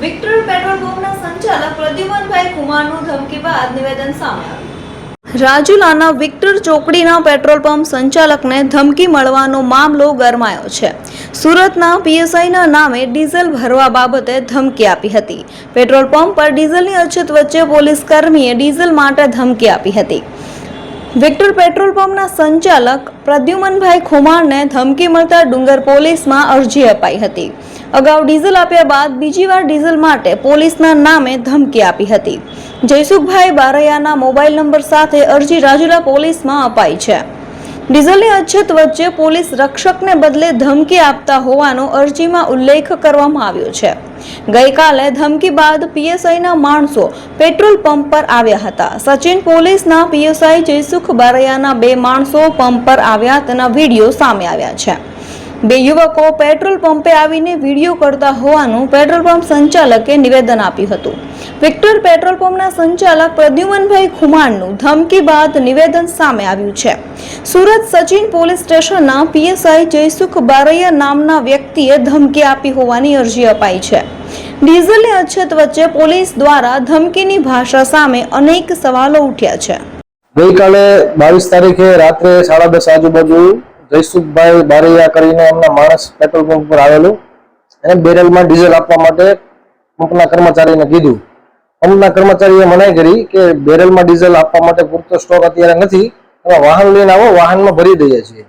Victor petrol પંપના સંચાલક પ્રદ્યુમનભાઈ કુમારનું ધમકી બાદ નિવેદન સામે આવ્યું। રાજુલાના વિક્ટર ચોકડીના પેટ્રોલ પંપ સંચાલકને ધમકી મળવાનો મામલો ગરમાયો છે। સુરતના પીએસઆઈના નામે ડીઝલ ભરવા બાબતે ધમકી આપી હતી। પેટ્રોલ પંપ પર ડીઝલની અછત વચ્ચે પોલીસ કર્મીએ ડીઝલ માટે ધમકી આપી હતી। વિક્ટર પેટ્રોલ પંપના સંચાલક પ્રદ્યુમનભાઈ કુમારને ધમકી મળતા ડુંગર પોલીસમાં અરજી અપાઈ હતી। અગાઉ ડીઝલ આપ્યા બાદ બીજી વાર ડીઝલ માટે પોલીસના નામે ધમકી આપી હતી। જયસુખભાઈ બારૈયાના મોબાઈલ નંબર સાથે અરજી રાજુલા પોલીસમાં અપાઈ છે। ડીઝલની અછત વચ્ચે પોલીસ રક્ષકને બદલે ધમકી આપતા હોવાનો અરજીમાં ઉલ્લેખ કરવામાં આવ્યો છે। ગઈકાલે ધમકી બાદ પીએસઆઈના માણસો પેટ્રોલ પંપ પર આવ્યા હતા। સચિન પોલીસના પીએસઆઈ જયસુખ બારૈયાના 2 માણસો પંપ પર આવ્યા તેના વિડીયો સામે આવ્યા છે। 2 યુવકો પેટ્રોલ પંપે આવીને વિડીયો કરતા હોવાનું પેટ્રોલ પંપ સંચાલકે નિવેદન આપ્યું હતું। વિક્ટર પેટ્રોલ પંપના સંચાલક પ્રદ્યુમનભાઈ કુમારનું ધમકી બાદ નિવેદન સામે આવ્યું છે। સુરત સચિન પોલીસ સ્ટેશનના પીએસઆઈ જયસુખ બારૈયા નામના વ્યક્તિએ ધમકી આપી હોવાની અરજી અપાઈ છે। ડીઝલની અછત વચ્ચે પોલીસ દ્વારા ધમકીની ભાષા સામે અનેક સવાલો ઉઠ્યા છે। ગઈકાલે 22 તારીખે રાત્રે 10:30 આજુબાજુ જયસુખભાઈ બારૈયા કરીને એમના માણસ પેટ્રોલ પંપ પર આવેલું એને બેરલમાં ડીઝલ આપવા માટે પંપના કર્મચારીને કીધું। પંપના કર્મચારીએ મનાઈ કરી કે બેરલમાં ડીઝલ આપવા માટે પૂરતો સ્ટોક અત્યારે નથી, તમે વાહન લઈને આવો, વાહનમાં ભરી દઈએ છીએ।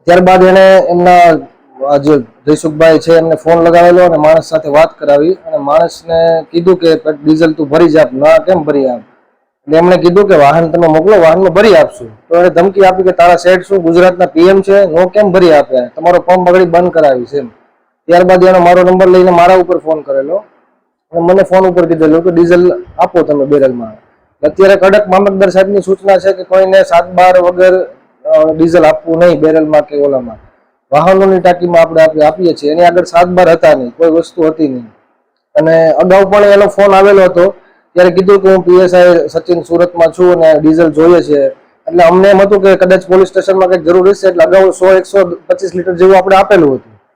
ત્યારબાદ એને એમના જે જયસુખભાઈ છે એમને ફોન લગાવેલો અને માણસ સાથે વાત કરાવી અને માણસને કીધું કે ડીઝલ તું ભરી જ આપ। ના કેમ ભરી આપ? એટલે એમણે કીધું કે વાહન તમે મોકલો, વાહનમાં ભરી આપશું। તો એને ધમકી આપી કે તારા સેટ શું ગુજરાતના પીએમ છે, નો કેમ ભરી આપે, તમારો પંપ બગડી બંધ કરાવીશ એમ। ત્યારબાદ એનો મારો નંબર લઈને મારા ઉપર ફોન કરેલો અને મને ફોન ઉપર કીધેલું કે ડીઝલ આપો તમે બેરલમાં। અત્યારે કડક મામલતદાર સાહેબની સૂચના છે કે કોઈને 7-12 વગર ડીઝલ આપવું નહીં બેરલમાં કે ઓલામાં। વાહનોની ટાંકીમાં આપણે આપીએ છીએ, એની આગળ 7-12 હતા નહીં, કોઈ વસ્તુ હતી નહીં। અને અગાઉ પણ એનો ફોન આવેલો હતો ત્યારે કીધું કે હું પીએસઆઈ સચિન સુરતમાં છું અને ડીઝલ જોઈએ છે। એટલે અમને એમ હતું કે કદાચ પોલીસ સ્ટેશનમાં કંઈક જરૂર હશે એટલે અગાઉ 100-125 લીટર જેવું આપણે આપેલું હતું।